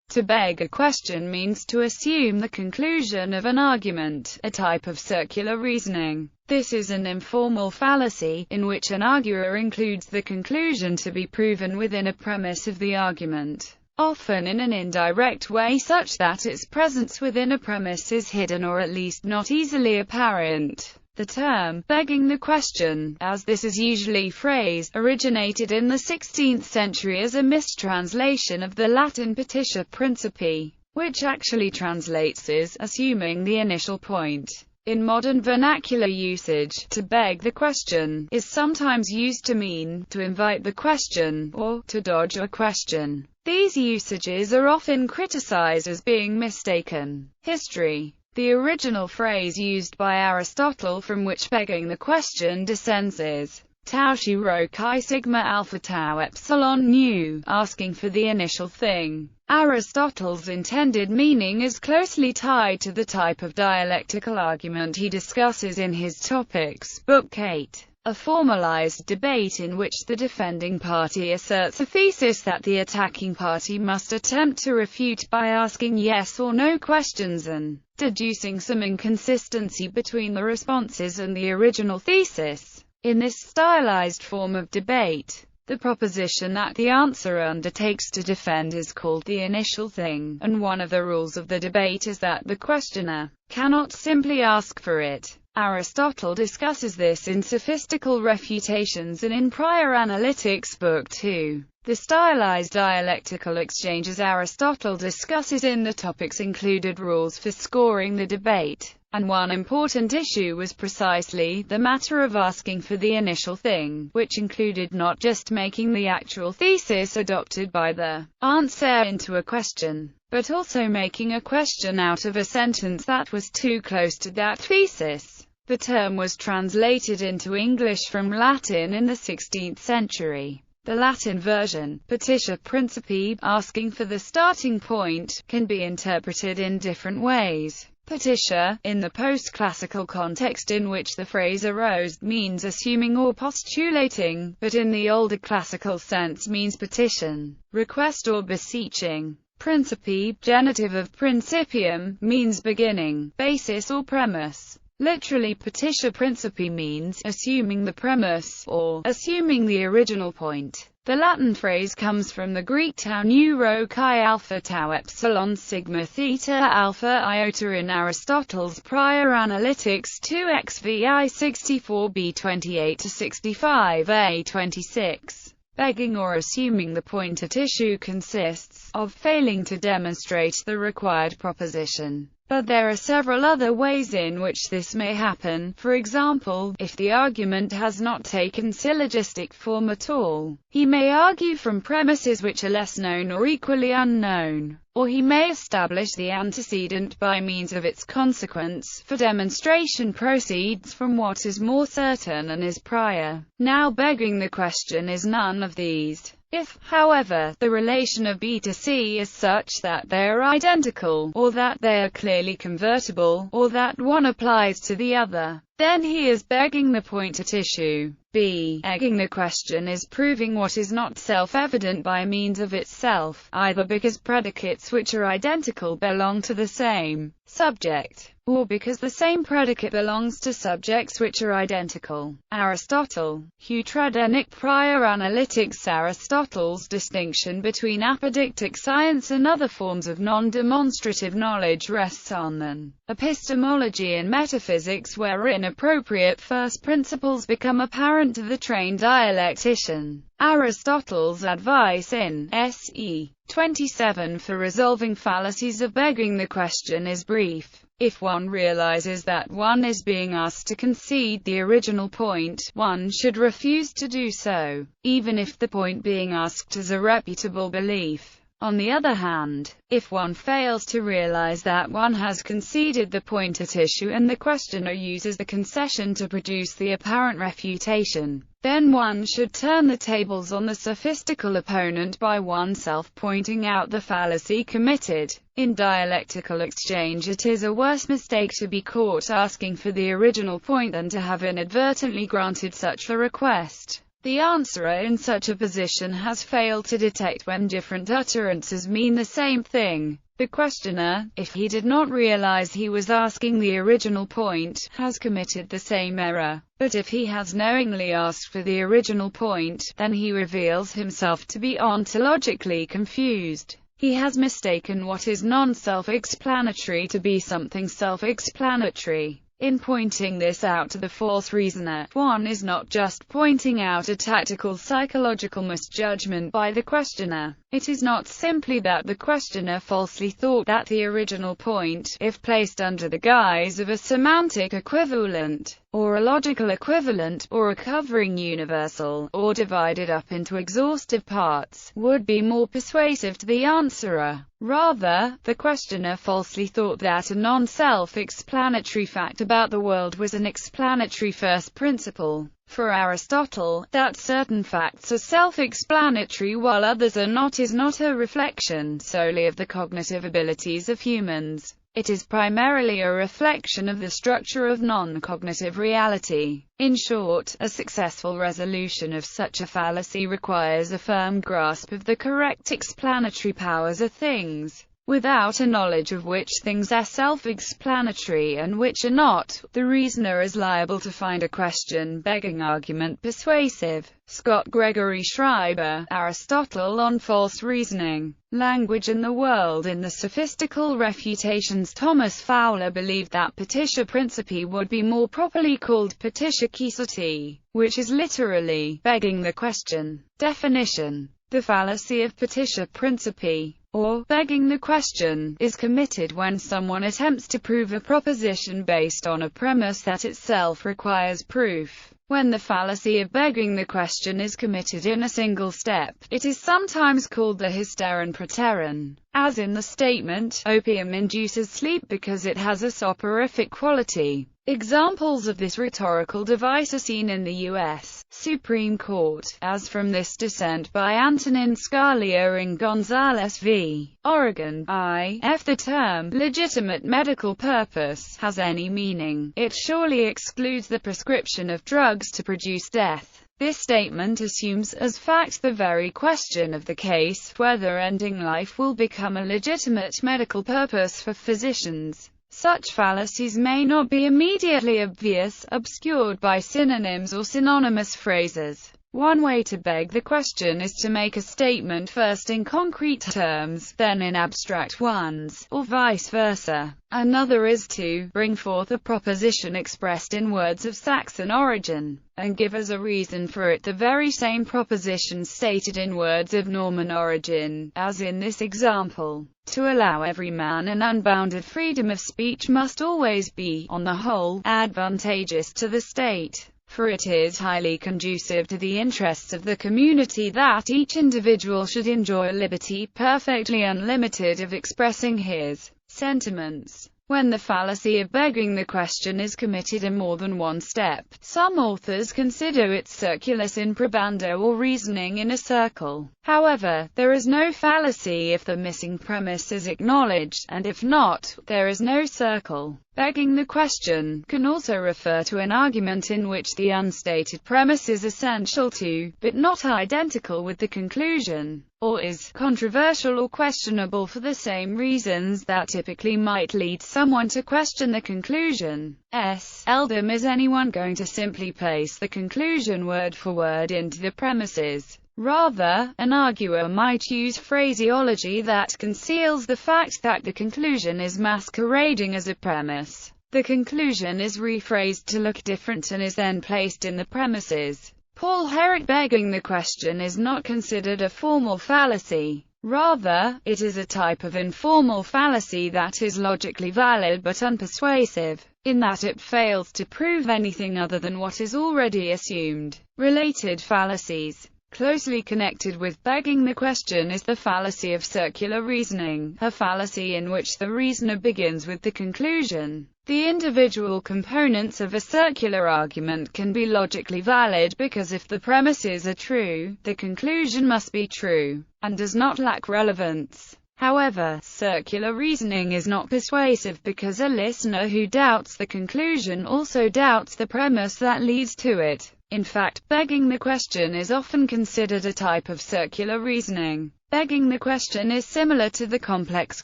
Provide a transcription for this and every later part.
To beg a question means to assume the conclusion of an argument, a type of circular reasoning. This is an informal fallacy, in which an arguer includes the conclusion to be proven within a premise of the argument, often in an indirect way such that its presence within a premise is hidden or at least not easily apparent. The term, begging the question, as this is usually phrased, originated in the 16th century as a mistranslation of the Latin petitia principii, which actually translates as assuming the initial point. In modern vernacular usage, to beg the question is sometimes used to mean to invite the question, or to dodge a question. These usages are often criticized as being mistaken. History. The original phrase used by Aristotle from which begging the question descends is tau shi rho chi sigma alpha tau epsilon nu, asking for the initial thing. Aristotle's intended meaning is closely tied to the type of dialectical argument he discusses in his Topics, Book 8. A formalized debate in which the defending party asserts a thesis that the attacking party must attempt to refute by asking yes or no questions and deducing some inconsistency between the responses and the original thesis. In this stylized form of debate, the proposition that the answerer undertakes to defend is called the initial thing, and one of the rules of the debate is that the questioner cannot simply ask for it. Aristotle discusses this in Sophistical Refutations and in Prior Analytics Book 2. The stylized dialectical exchanges Aristotle discusses in the Topics included rules for scoring the debate, and one important issue was precisely the matter of asking for the initial thing, which included not just making the actual thesis adopted by the answer into a question, but also making a question out of a sentence that was too close to that thesis. The term was translated into English from Latin in the 16th century. The Latin version, petitia principii, asking for the starting point, can be interpreted in different ways. Petitia, in the post-classical context in which the phrase arose, means assuming or postulating, but in the older classical sense means petition, request or beseeching. Principii, genitive of principium, means beginning, basis or premise. Literally, petitia principii means assuming the premise, or assuming the original point. The Latin phrase comes from the Greek tau nu rho chi alpha tau epsilon sigma theta alpha iota in Aristotle's Prior Analytics 2xvi 64b 28-65a 26. Begging or assuming the point at issue consists of failing to demonstrate the required proposition. But there are several other ways in which this may happen. For example, if the argument has not taken syllogistic form at all, he may argue from premises which are less known or equally unknown, or he may establish the antecedent by means of its consequence, for demonstration proceeds from what is more certain and is prior. Now begging the question is none of these. If, however, the relation of B to C is such that they are identical, or that they are clearly convertible, or that one applies to the other, then he is begging the point at issue. B. Begging the question is proving what is not self-evident by means of itself, either because predicates which are identical belong to the same subject, or because the same predicate belongs to subjects which are identical. Aristotle. Heterodenic Prior Analytics. Aristotle's distinction between apodictic science and other forms of non-demonstrative knowledge rests on an epistemology and metaphysics wherein appropriate first principles become apparent to the trained dialectician. Aristotle's advice in S.E. 27 for resolving fallacies of begging the question is brief. If one realizes that one is being asked to concede the original point, one should refuse to do so, even if the point being asked is a reputable belief. On the other hand, if one fails to realize that one has conceded the point at issue and the questioner uses the concession to produce the apparent refutation, then one should turn the tables on the sophistical opponent by oneself pointing out the fallacy committed. In dialectical exchange, it is a worse mistake to be caught asking for the original point than to have inadvertently granted such a request. The answerer in such a position has failed to detect when different utterances mean the same thing. The questioner, if he did not realize he was asking the original point, has committed the same error. But if he has knowingly asked for the original point, then he reveals himself to be ontologically confused. He has mistaken what is non-self-explanatory to be something self-explanatory. In pointing this out to the false reasoner, one is not just pointing out a tactical psychological misjudgment by the questioner. It is not simply that the questioner falsely thought that the original point, if placed under the guise of a semantic equivalent, or a logical equivalent, or a covering universal, or divided up into exhaustive parts, would be more persuasive to the answerer. Rather, the questioner falsely thought that a non-self-explanatory fact about the world was an explanatory first principle. For Aristotle, that certain facts are self-explanatory while others are not is not a reflection solely of the cognitive abilities of humans. It is primarily a reflection of the structure of non-cognitive reality. In short, a successful resolution of such a fallacy requires a firm grasp of the correct explanatory powers of things, without a knowledge of which things are self-explanatory and which are not. The reasoner is liable to find a question-begging argument persuasive. Scott Gregory Schreiber, Aristotle on False Reasoning, Language and the World in the Sophistical Refutations. Thomas Fowler believed that petitia principii would be more properly called petitia quaesiti, which is literally, begging the question. Definition: the fallacy of petitia principii, or begging the question, is committed when someone attempts to prove a proposition based on a premise that itself requires proof. When the fallacy of begging the question is committed in a single step, it is sometimes called the hysteron praeteron, as in the statement, opium induces sleep because it has a soporific quality. Examples of this rhetorical device are seen in the U.S. Supreme Court, as from this dissent by Antonin Scalia in Gonzales v. Oregon. If the term legitimate medical purpose has any meaning, it surely excludes the prescription of drugs to produce death. This statement assumes as fact the very question of the case, whether ending life will become a legitimate medical purpose for physicians. Such fallacies may not be immediately obvious, obscured by synonyms or synonymous phrases. One way to beg the question is to make a statement first in concrete terms, then in abstract ones, or vice versa. Another is to bring forth a proposition expressed in words of Saxon origin, and give as a reason for it the very same proposition stated in words of Norman origin, as in this example. To allow every man an unbounded freedom of speech must always be, on the whole, advantageous to the state, for it is highly conducive to the interests of the community that each individual should enjoy liberty perfectly unlimited of expressing his sentiments. When the fallacy of begging the question is committed in more than one step, some authors consider it circulus in probando or reasoning in a circle. However, there is no fallacy if the missing premise is acknowledged, and if not, there is no circle. Begging the question can also refer to an argument in which the unstated premise is essential to, but not identical with the conclusion, or is controversial or questionable for the same reasons that typically might lead someone to question the conclusion. Seldom is anyone going to simply place the conclusion word for word into the premises. Rather, an arguer might use phraseology that conceals the fact that the conclusion is masquerading as a premise. The conclusion is rephrased to look different and is then placed in the premises. Paul Herrick begging the question is not considered a formal fallacy. Rather, it is a type of informal fallacy that is logically valid but unpersuasive, in that it fails to prove anything other than what is already assumed. Related fallacies. Closely connected with begging the question is the fallacy of circular reasoning, a fallacy in which the reasoner begins with the conclusion. The individual components of a circular argument can be logically valid because if the premises are true, the conclusion must be true, and does not lack relevance. However, circular reasoning is not persuasive because a listener who doubts the conclusion also doubts the premise that leads to it. In fact, begging the question is often considered a type of circular reasoning. Begging the question is similar to the complex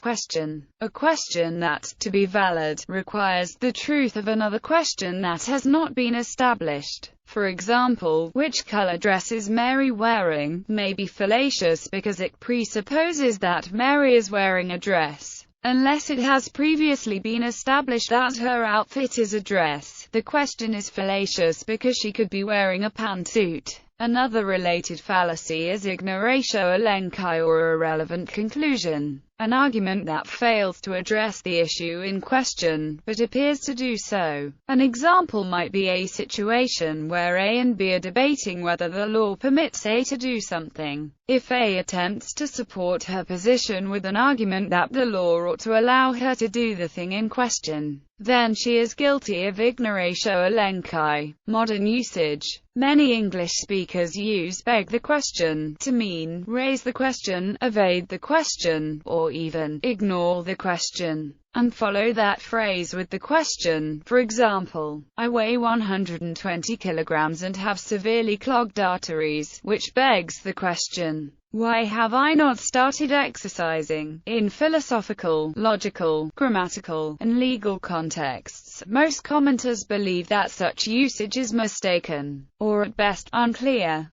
question, a question that, to be valid, requires the truth of another question that has not been established. For example, which color dress is Mary wearing, may be fallacious because it presupposes that Mary is wearing a dress. Unless it has previously been established that her outfit is a dress, the question is fallacious because she could be wearing a pantsuit. Another related fallacy is ignoratio elenchi, or irrelevant conclusion, an argument that fails to address the issue in question, but appears to do so. An example might be a situation where A and B are debating whether the law permits A to do something. If A attempts to support her position with an argument that the law ought to allow her to do the thing in question, then she is guilty of ignoratio elenchi. Modern usage. Many English speakers use beg the question to mean raise the question, evade the question, or even ignore the question, and follow that phrase with the question. For example, I weigh 120 kilograms and have severely clogged arteries, which begs the question, why have I not started exercising? In philosophical, logical, grammatical, and legal contexts, most commenters believe that such usage is mistaken, or at best, unclear.